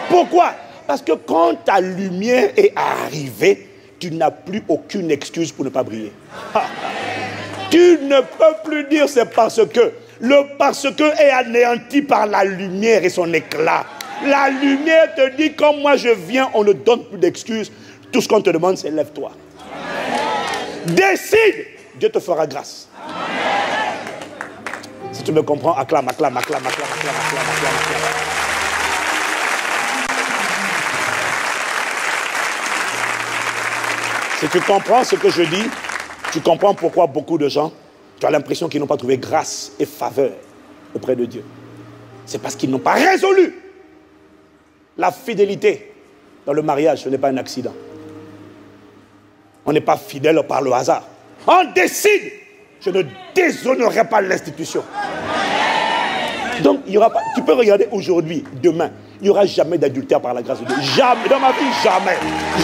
Pourquoi? Parce que quand ta lumière est arrivée, tu n'as plus aucune excuse pour ne pas briller. Tu ne peux plus dire c'est parce que. Le parce que est anéanti par la lumière et son éclat. La lumière te dit, comme moi je viens, on ne donne plus d'excuses. Tout ce qu'on te demande, c'est lève-toi. Décide, Dieu te fera grâce. Si tu me comprends, acclame, acclame, acclame, acclame, acclame, acclame, acclame, acclame. Si tu comprends ce que je dis, tu comprends pourquoi beaucoup de gens, tu as l'impression qu'ils n'ont pas trouvé grâce et faveur auprès de Dieu. C'est parce qu'ils n'ont pas résolu. La fidélité dans le mariage, ce n'est pas un accident. On n'est pas fidèle par le hasard. On décide. Je ne déshonorerai pas l'institution. Donc, il y aura pas, tu peux regarder aujourd'hui, demain, il n'y aura jamais d'adultère par la grâce de Dieu. Jamais. Dans ma vie, jamais.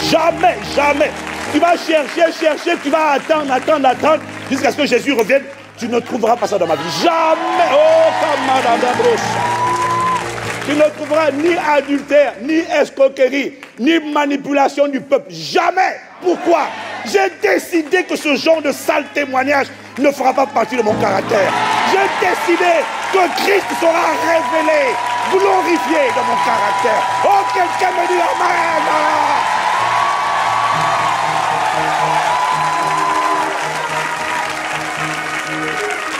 Jamais, jamais. Tu vas chercher, tu vas attendre, jusqu'à ce que Jésus revienne. Tu ne trouveras pas ça dans ma vie. Jamais. Oh, camarade. Tu ne trouveras ni adultère, ni escroquerie, ni manipulation du peuple. Jamais. Pourquoi? J'ai décidé que ce genre de sale témoignage ne fera pas partie de mon caractère. J'ai décidé que Christ sera révélé, glorifié dans mon caractère. Oh, quelqu'un me dit Amen.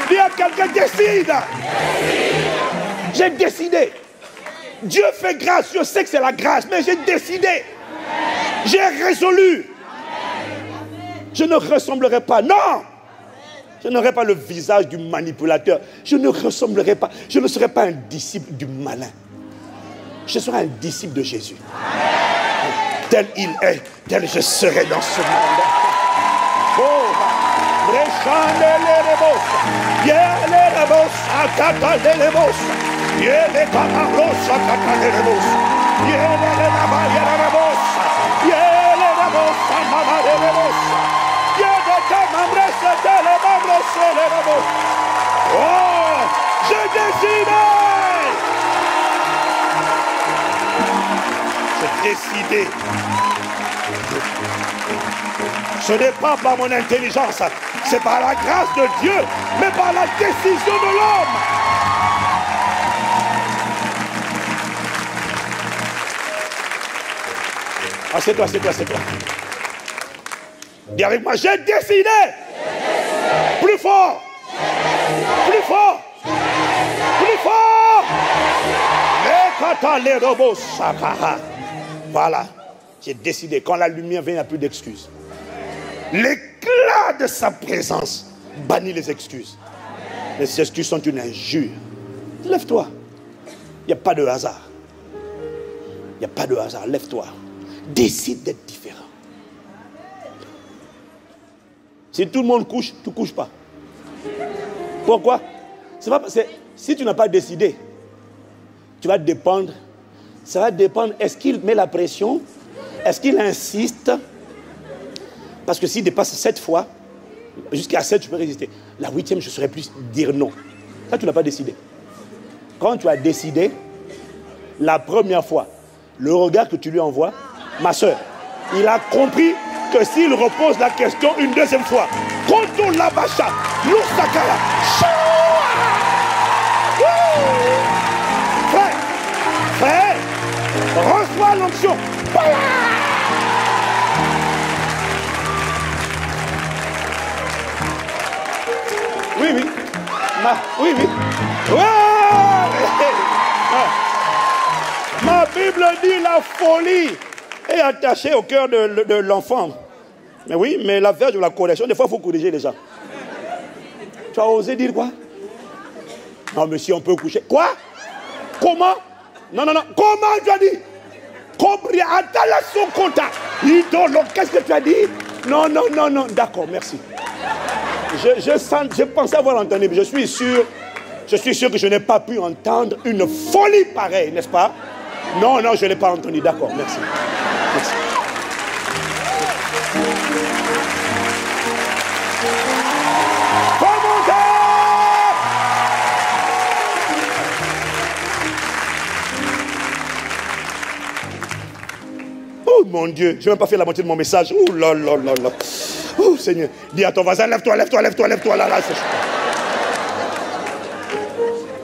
Dis à quelqu'un, décide. J'ai décidé. Dieu fait grâce, je sais que c'est la grâce, mais j'ai décidé. J'ai résolu. Je ne ressemblerai pas. Non! Je n'aurai pas le visage du manipulateur. Je ne ressemblerai pas. Je ne serai pas un disciple du malin. Je serai un disciple de Jésus. Tel il est, tel je serai dans ce monde. Oh! Oh, j'ai décidé. J'ai décidé. Ce n'est pas par mon intelligence, c'est par la grâce de Dieu, mais par la décision de l'homme. Assieds-toi, assieds-toi, assieds-toi. Dis avec moi, j'ai décidé. Plus fort. Plus fort. Plus fort. Voilà. J'ai décidé. Quand la lumière vient, il n'y a plus d'excuses. L'éclat de sa présence bannit les excuses. Les excuses sont une injure. Lève-toi. Il n'y a pas de hasard. Il n'y a pas de hasard. Lève-toi. Décide d'être différent. Si tout le monde couche, tu ne couches pas. Pourquoi? C'est pas parce que si tu n'as pas décidé, tu vas dépendre. Ça va dépendre. Est-ce qu'il met la pression? Est-ce qu'il insiste? Parce que s'il dépasse 7 fois, jusqu'à 7, je peux résister. La 8e, je saurais plus dire non. Ça, tu n'as pas décidé. Quand tu as décidé, la première fois, le regard que tu lui envoies, ma soeur, il a compris que s'il repose la question une deuxième fois, Konto Labacha, Lusakala, frère, reçois l'onction. Oui, oui. Oui, oui. Ma Bible dit la folie est attachée au cœur de l'enfant. Mais oui, mais l'affaire de la correction, des fois, il faut corriger les gens. Tu as osé dire quoi? Non, monsieur, on peut coucher. Quoi? Comment? Non, non, non. Comment tu as dit? Qu'est-ce que tu as dit? Non, non, non, non. D'accord, merci. Je pensais avoir entendu, mais je suis sûr que je n'ai pas pu entendre une folie pareille, n'est-ce pas? Non, non, je ne l'ai pas entendu. D'accord, merci. Merci. Oh mon Dieu, je n'ai même pas fait la moitié de mon message. Oh là là là là. Oh Seigneur, dis à ton voisin, lève-toi, lève-toi, lève-toi, lève-toi, là, là.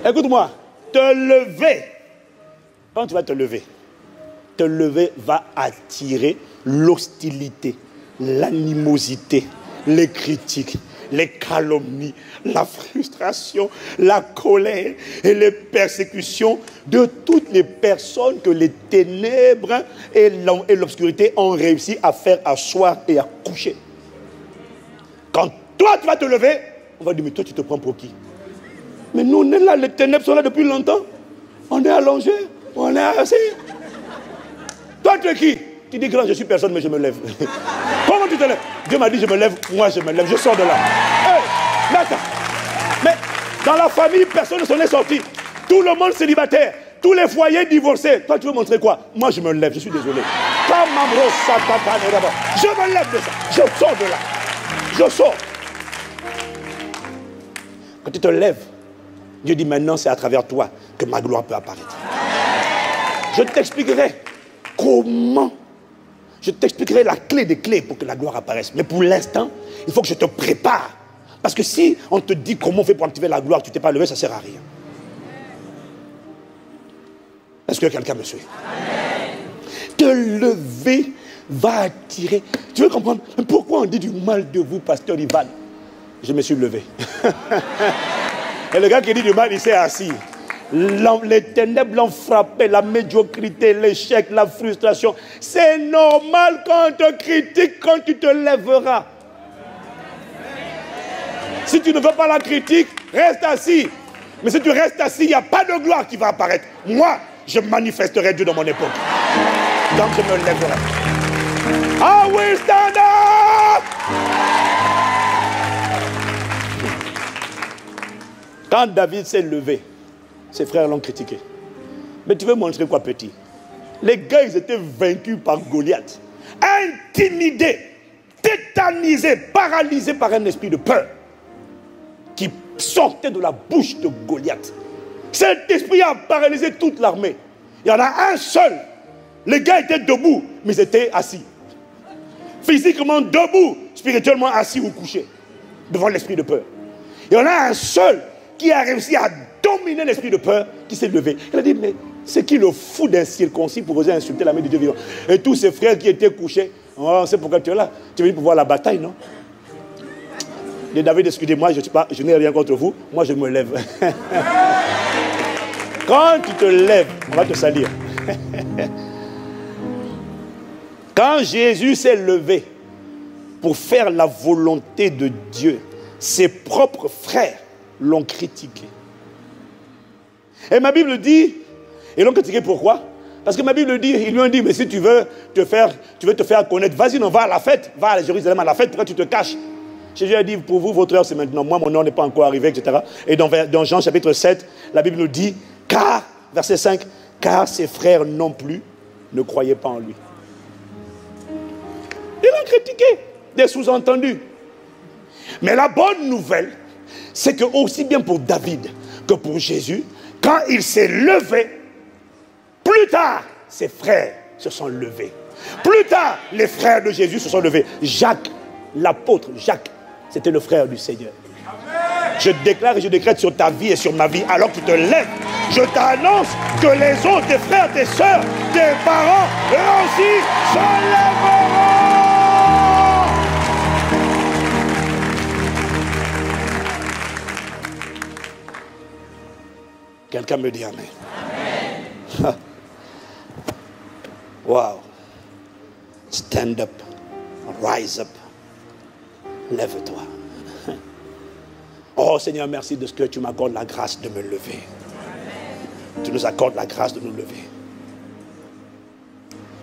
Écoute-moi, te lever. Quand tu vas te lever va attirer l'hostilité, l'animosité, les critiques, les calomnies, la frustration, la colère et les persécutions de toutes les personnes que les ténèbres et l'obscurité ont réussi à faire asseoir et à coucher. Quand toi tu vas te lever, on va dire, mais toi tu te prends pour qui? Mais nous on est là, les ténèbres sont là depuis longtemps. On est allongé, on est assis. Toi tu es qui? Tu dis, grand, je suis personne, mais je me lève. Comment tu te lèves? Dieu m'a dit, je me lève, moi je me lève, je sors de là. Hey, là, mais dans la famille, personne ne s'en est sorti. Tout le monde célibataire, tous les foyers divorcés. Toi tu veux montrer quoi? Moi je me lève, je suis désolé. Je me lève de ça, je sors de là. Je sors. Quand tu te lèves, Dieu dit maintenant c'est à travers toi que ma gloire peut apparaître. Je t'expliquerai comment. Je t'expliquerai la clé des clés pour que la gloire apparaisse. Mais pour l'instant, il faut que je te prépare. Parce que si on te dit comment on fait pour activer la gloire, tu ne t'es pas levé, ça ne sert à rien. Est-ce que quelqu'un me suit? Te lever va attirer. Tu veux comprendre pourquoi on dit du mal de vous, pasteur Ivan? Je me suis levé. Et le gars qui dit du mal, il s'est assis. Les ténèbres l'ont frappé, la médiocrité, l'échec, la frustration. C'est normal quand on te critique, quand tu te lèveras. Si tu ne veux pas la critique, reste assis. Mais si tu restes assis, il n'y a pas de gloire qui va apparaître. Moi, je manifesterai Dieu dans mon époque. Donc je me lèverai. I will stand up! Quand David s'est levé, ses frères l'ont critiqué. Mais tu veux montrer quoi, petit? Les gars, ils étaient vaincus par Goliath. Intimidés, tétanisés, paralysés par un esprit de peur qui sortait de la bouche de Goliath. Cet esprit a paralysé toute l'armée. Il y en a un seul. Les gars étaient debout, mais ils étaient assis. Physiquement debout, spirituellement assis ou couchés devant l'esprit de peur. Il y en a un seul qui a réussi à dominer l'esprit de peur, qui s'est levé. Il a dit, mais c'est qui le fou d'incirconcis pour oser insulter la main de Dieu vivant? Et tous ses frères qui étaient couchés, oh, c'est pourquoi tu es là. Tu es venu pour voir la bataille, non? Et David, excusez-moi, je n'ai rien contre vous. Moi, je me lève. Quand tu te lèves, on va te salir. Quand Jésus s'est levé pour faire la volonté de Dieu, ses propres frères l'ont critiqué. Et ma Bible dit, ils l'ont critiqué pourquoi? Parce que ma Bible dit, ils lui ont dit, mais si tu veux te faire connaître, vas-y, on va à la fête, va à Jérusalem à la fête, pourquoi tu te caches? Jésus a dit, pour vous, votre heure c'est maintenant, moi mon heure n'est pas encore arrivé, etc. Et dans Jean chapitre 7, la Bible nous dit, car, verset 5, car ses frères non plus ne croyaient pas en lui. Ils l'ont critiqué, des sous-entendus. Mais la bonne nouvelle, c'est que aussi bien pour David que pour Jésus, quand il s'est levé, plus tard, ses frères se sont levés. Plus tard, les frères de Jésus se sont levés. Jacques, l'apôtre Jacques, c'était le frère du Seigneur. Je déclare et je décrète sur ta vie et sur ma vie, alors que tu te lèves, je t'annonce que les autres, tes frères, tes soeurs, tes parents, eux aussi, se lèveront. Quelqu'un me dit amen. Amen. Wow. Stand up. Rise up. Lève-toi. Oh Seigneur, merci de ce que tu m'accordes la grâce de me lever. Tu nous accordes la grâce de nous lever.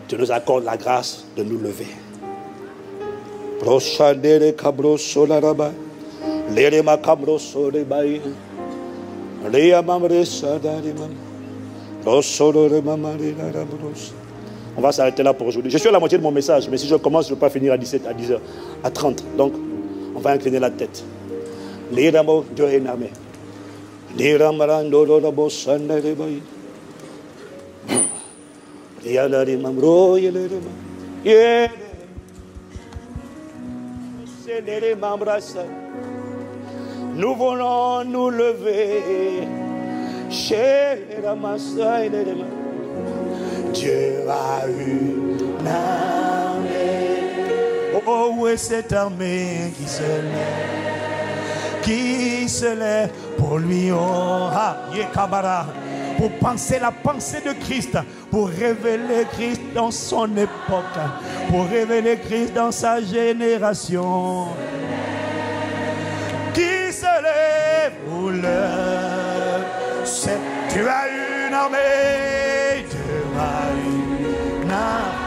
Tu nous accordes la grâce de nous lever. On va s'arrêter là pour aujourd'hui. Je suis à la moitié de mon message, mais si je commence, je ne peux pas finir à 17, à 10h, à 30. Donc, on va incliner la tête. Dieu est armé. Nous voulons nous lever chez les ramasseurs. Dieu a une armée. Oh, où est cette armée qui se lève pour lui, oh, Yekabara, pour penser la pensée de Christ, pour révéler Christ dans son époque, pour révéler Christ dans sa génération. Qui se lève pour l'heure, c'est tu as une armée, tu as une armée.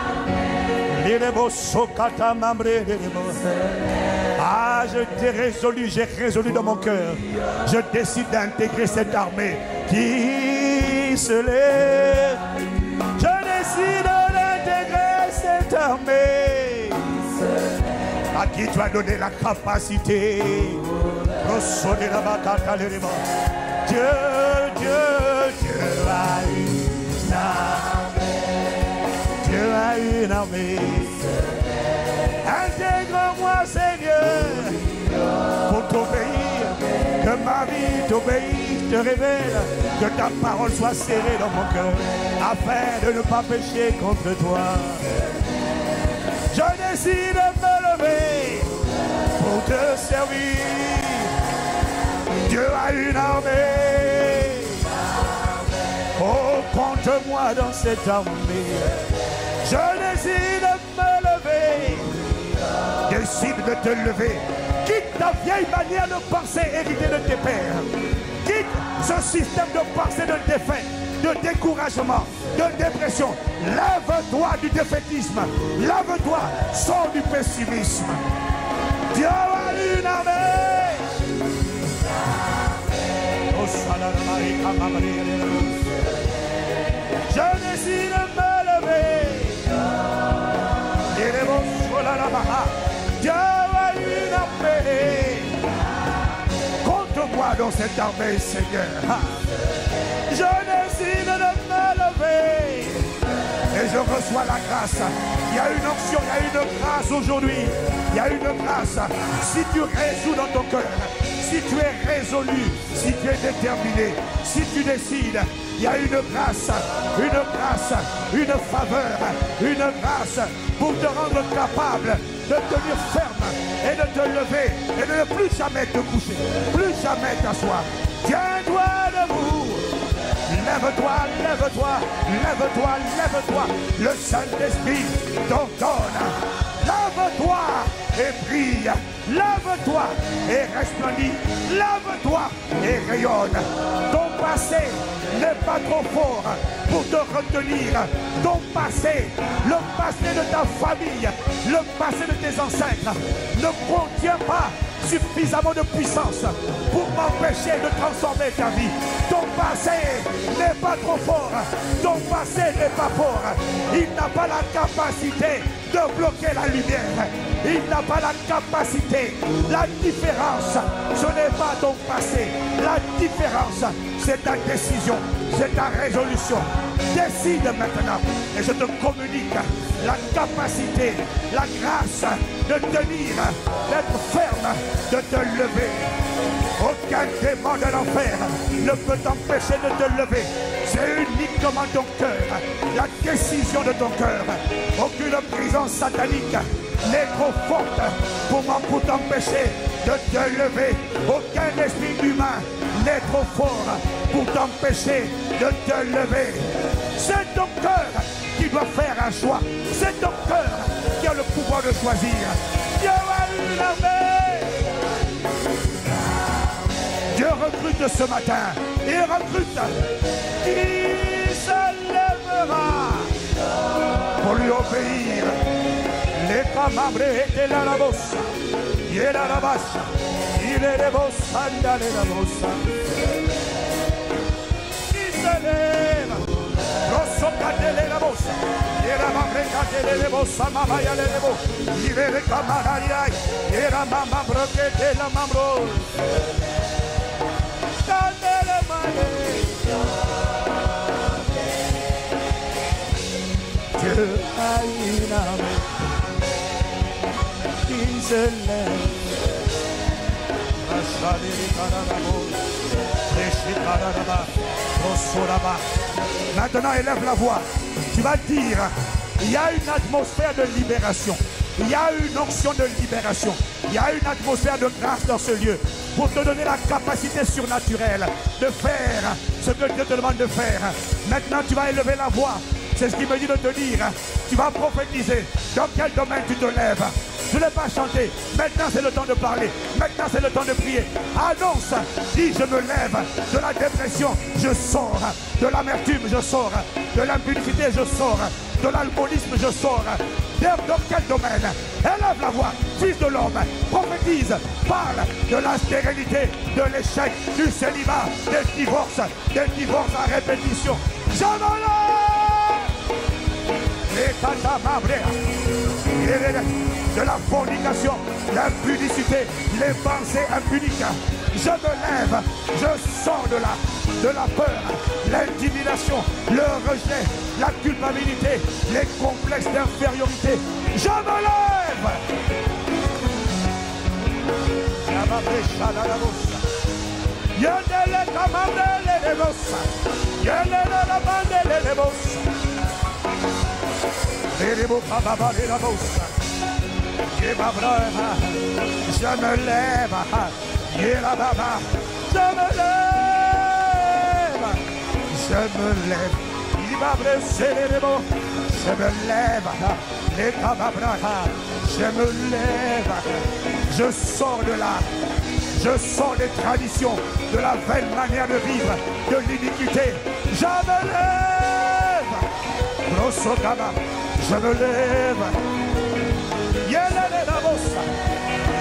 Ah, j'ai résolu dans mon cœur. Je décide d'intégrer cette armée qui se lève. Je décide d'intégrer cette armée à qui tu as donné la capacité. Dieu a une armée. Dieu a une armée. Intègre-moi, Seigneur, pour t'obéir, que ma vie t'obéisse, te révèle, que ta parole soit serrée dans mon cœur, afin de ne pas pécher contre toi. Je décide de me lever pour te servir. Dieu a une armée. Oh, compte-moi dans cette armée. Je décide de me lever. Décide de te lever. Quitte ta vieille manière de penser héritée de tes pères. Quitte ce système de pensée de défaite, de découragement, de dépression. Lève-toi du défaitisme. Lève-toi, sors du pessimisme. Dieu a une armée. Je décide de me lever. Dieu a une armée. Contre-moi dans cette armée, Seigneur. Je décide de me lever. Et je reçois la grâce. Il y a une onction, il y a une grâce aujourd'hui. Il y a une grâce. Si tu résous dans ton cœur, si tu es résolu, si tu es déterminé, si tu décides, il y a une grâce, une faveur, une grâce pour te rendre capable de tenir ferme et de te lever et de ne plus jamais te coucher, plus jamais t'asseoir. Tiens-toi debout. Lève-toi, lève-toi, lève-toi, lève-toi. Le Saint-Esprit t'ordonne. Lève-toi et brille. Lève-toi et resplendis. Lève-toi et rayonne. Ton passé n'est pas trop fort pour te retenir. Ton passé, le passé de ta famille, le passé de tes ancêtres ne contient pas suffisamment de puissance pour m'empêcher de transformer ta vie. Ton passé n'est pas trop fort. Ton passé n'est pas fort. Il n'a pas la capacité de bloquer la lumière. Il n'a pas la capacité. La différence, ce n'est pas ton passé. La différence, c'est ta décision, c'est ta résolution. Décide maintenant et je te communique la capacité, la grâce de tenir, d'être ferme, de te lever. Aucun démon de l'enfer ne peut t'empêcher de te lever. C'est uniquement ton cœur, la décision de ton cœur. Aucune prison satanique n'est trop forte pour t'empêcher de te lever. Aucun esprit humain n'est trop fort pour t'empêcher de te lever. C'est ton cœur qui doit faire un choix. C'est ton cœur qui a le pouvoir de choisir. Dieu a une armée. Dieu recrute ce matin. Il recrute qui se lèvera pour lui obéir. Les camabres étaient là la bosse. Il est là la basse. Il est les bosses. Andale la bosse. Qui se lève. Rosso cadele la bossa. Et la mambre cadele le bossa. Mamaya le bo. Il est les camararia. Et la mamma broquette la mamro. Cadele mane. Dieu a une armée. Maintenant élève la voix. Tu vas dire, il y a une atmosphère de libération. Il y a une onction de libération. Il y a une atmosphère de grâce dans ce lieu pour te donner la capacité surnaturelle de faire ce que Dieu te demande de faire. Maintenant tu vas élever la voix. C'est ce qu'il me dit de te dire. Tu vas prophétiser. Dans quel domaine tu te lèves? Je ne l'ai pas chanté. Maintenant c'est le temps de parler. Maintenant c'est le temps de prier. Annonce. Dis je me lève de la dépression. Je sors de l'amertume. Je sors de l'impudicité. Je sors de l'alcoolisme. Je sors. Dans quel domaine? Élève la voix. Fils de l'homme. Prophétise. Parle de la stérilité, de l'échec, du célibat, des divorces à répétition. Je me lève. De la fornication, l'impudicité, les pensées impuniques. Je me lève, je sors de la peur, l'intimidation, le rejet, la culpabilité, les complexes d'infériorité. Je me lève. Je me lève. Je me lève. Je me lève. Je me lève. Les cababrata. Je me lève. Je sors de là. Je sors des traditions, de la vaine manière de vivre, de l'iniquité. Je me lève. Brosokama. Je me lève.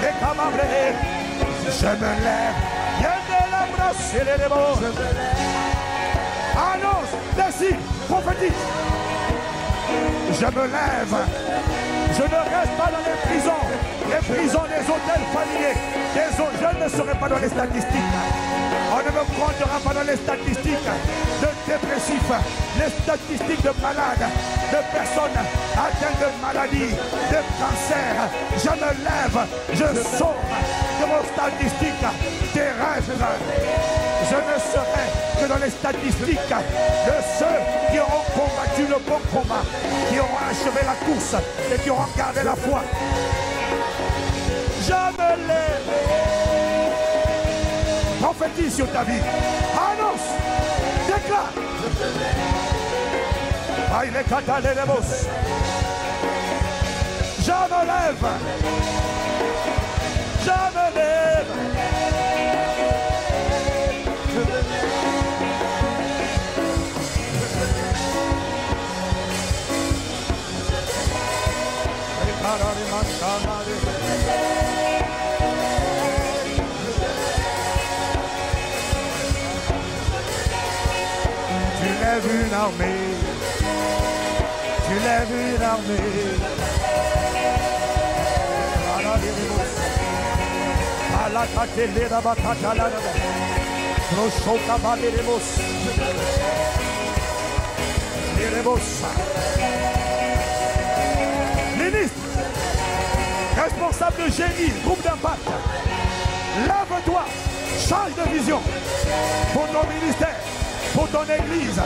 Les camabrés. Je me lève. Annonce, décide, prophétique. Je me lève. Je ne reste pas dans les prisons des hôtels familiers. Je ne serai pas dans les statistiques. On ne me comptera pas dans les statistiques de dépressifs, les statistiques de malades, de personnes atteintes de maladies, de cancer. Je me lève, je sors de vos statistiques terrestres. Je ne serai que dans les statistiques de ceux qui auront combattu le bon combat, qui auront achevé la course et qui auront gardé la foi. Je me lève. Prophétise sur ta vie. Annonce. Déclare. Aïe les catalés les bosses. Je me lève. Je me lève. Je me lève. Tu lèves une armée. Tu lèves une armée. Ministre, responsable de génie, groupe d'impact, lève-toi, change de vision pour ton ministère, pour ton église,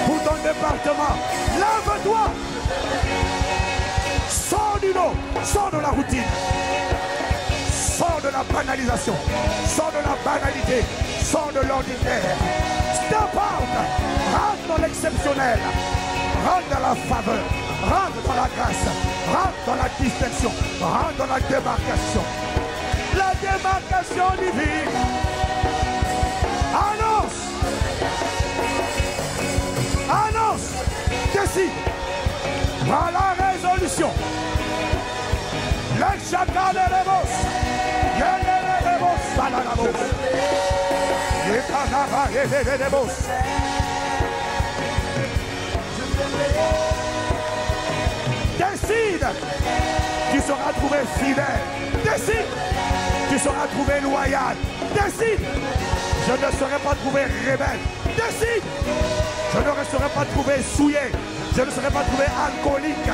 pour ton département. Lève-toi, sors du lot, sors de la routine, sors de la banalisation, sors de la banalité, sors de l'ordinaire. Step out, rentre dans l'exceptionnel, rentre dans la faveur, rentre dans la grâce, rentre dans la distinction, rentre dans la démarcation. La démarcation divine. Annonce. Annonce. Décide. Par la résolution. Le chakra de rebos. Yele rebos. Balanabos. Yekanara yele rebos. Décide. Tu seras trouvé fidèle. Décide. Tu seras trouvé loyal. Décide. Je ne serai pas trouvé rebelle. Décide. Je ne serai pas trouvé souillé. Je ne serai pas trouvé alcoolique,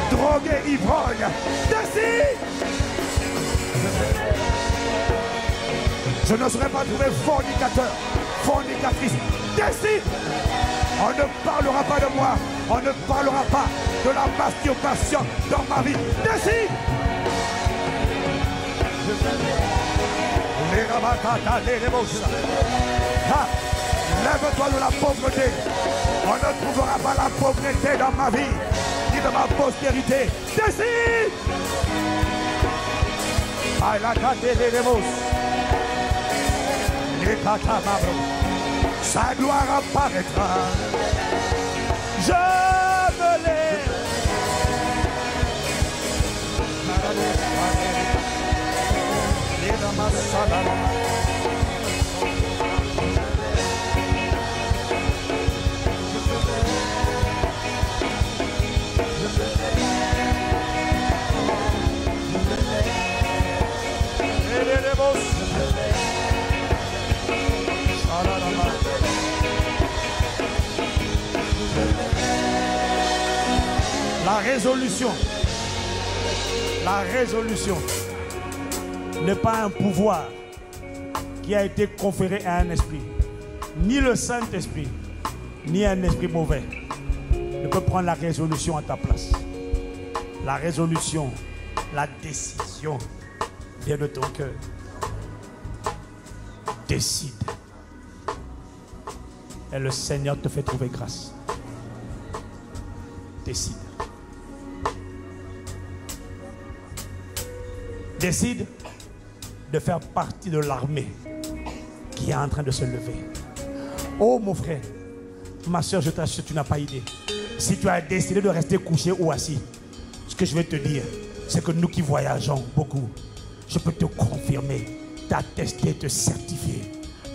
drogué, ivrogne. Décide. Je ne serai pas trouvé fornicateur, fornicatrice. Décide. On ne parlera pas de moi. On ne parlera pas de la masturbation dans ma vie. Décide. Lève-toi de la pauvreté. On ne trouvera pas la pauvreté dans ma vie, ni dans ma postérité. Décide. Sa gloire apparaîtra. Je me lève. La résolution n'est pas un pouvoir qui a été conféré à un esprit. Ni le Saint-Esprit, ni un esprit mauvais ne peut prendre la résolution à ta place. La résolution, la décision vient de ton cœur. Décide. Et le Seigneur te fait trouver grâce. Décide. décide de faire partie de l'armée qui est en train de se lever. Oh mon frère, ma soeur, je t'assure, tu n'as pas idée. Si tu as décidé de rester couché ou assis, ce que je vais te dire, c'est que nous qui voyageons beaucoup, je peux te confirmer, t'attester, te certifier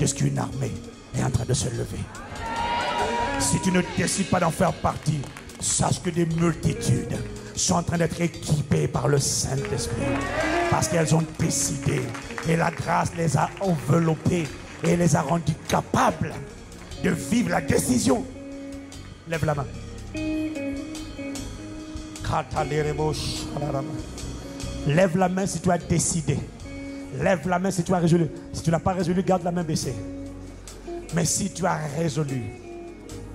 de ce qu'une armée est en train de se lever. Si tu ne décides pas d'en faire partie, sache que des multitudes sont en train d'être équipées par le Saint-Esprit parce qu'elles ont décidé et la grâce les a enveloppées et les a rendues capables de vivre la décision. Lève la main. Lève la main si tu as décidé. Lève la main si tu as résolu. Si tu n'as pas résolu, garde la main baissée. Mais si tu as résolu,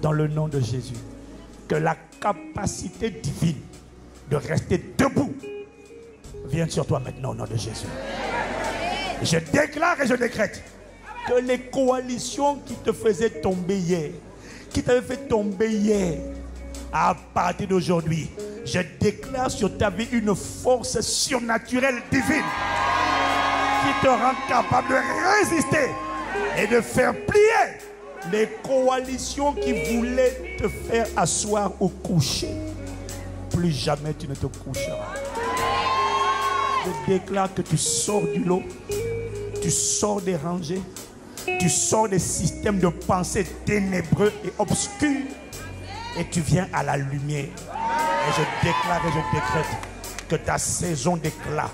dans le nom de Jésus, que la capacité divine de rester debout vienne sur toi maintenant au nom de Jésus. Je déclare et je décrète que les coalitions qui te faisaient tomber hier, qui t'avaient fait tomber hier, à partir d'aujourd'hui, je déclare sur ta vie une force surnaturelle divine qui te rend capable de résister et de faire plier les coalitions qui voulaient te faire asseoir ou coucher. Plus jamais tu ne te coucheras. Je déclare que tu sors du lot, tu sors des rangées, tu sors des systèmes de pensée ténébreux et obscurs et tu viens à la lumière. Et je déclare et je décrète que ta saison d'éclat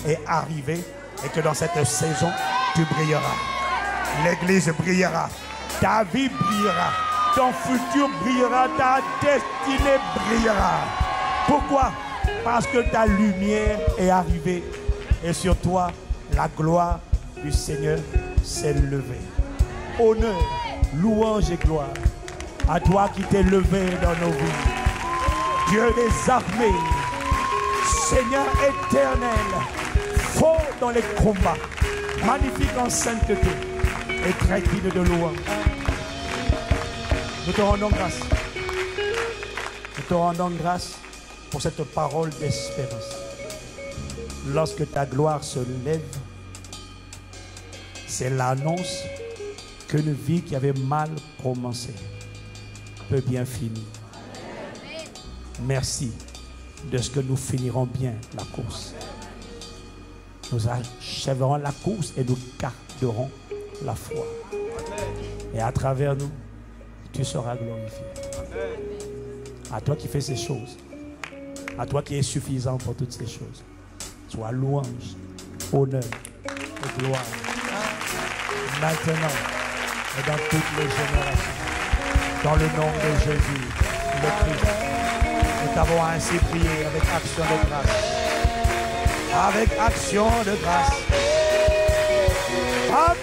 est arrivée et que dans cette saison, tu brilleras. L'église brillera, ta vie brillera, ton futur brillera, ta destinée brillera. Pourquoi? Parce que ta lumière est arrivée et sur toi, la gloire du Seigneur s'est levée. Honneur, louange et gloire à toi qui t'es levé dans nos vies. Dieu des armées, Seigneur éternel, fort dans les combats, magnifique en sainteté et très digne de louange. Nous te rendons grâce. Nous te rendons grâce pour cette parole d'espérance. Lorsque ta gloire se lève, c'est l'annonce qu'une vie qui avait mal commencé peut bien finir. Merci de ce que nous finirons bien la course. Nous achèverons la course et nous garderons la foi. Et à travers nous, tu seras glorifié. À toi qui fais ces choses, à toi qui es suffisant pour toutes ces choses, sois louange, honneur et gloire. Maintenant et dans toutes les générations. Dans le nom de Jésus, le Christ. Nous t'avons ainsi prié avec action de grâce. Avec action de grâce. Amen.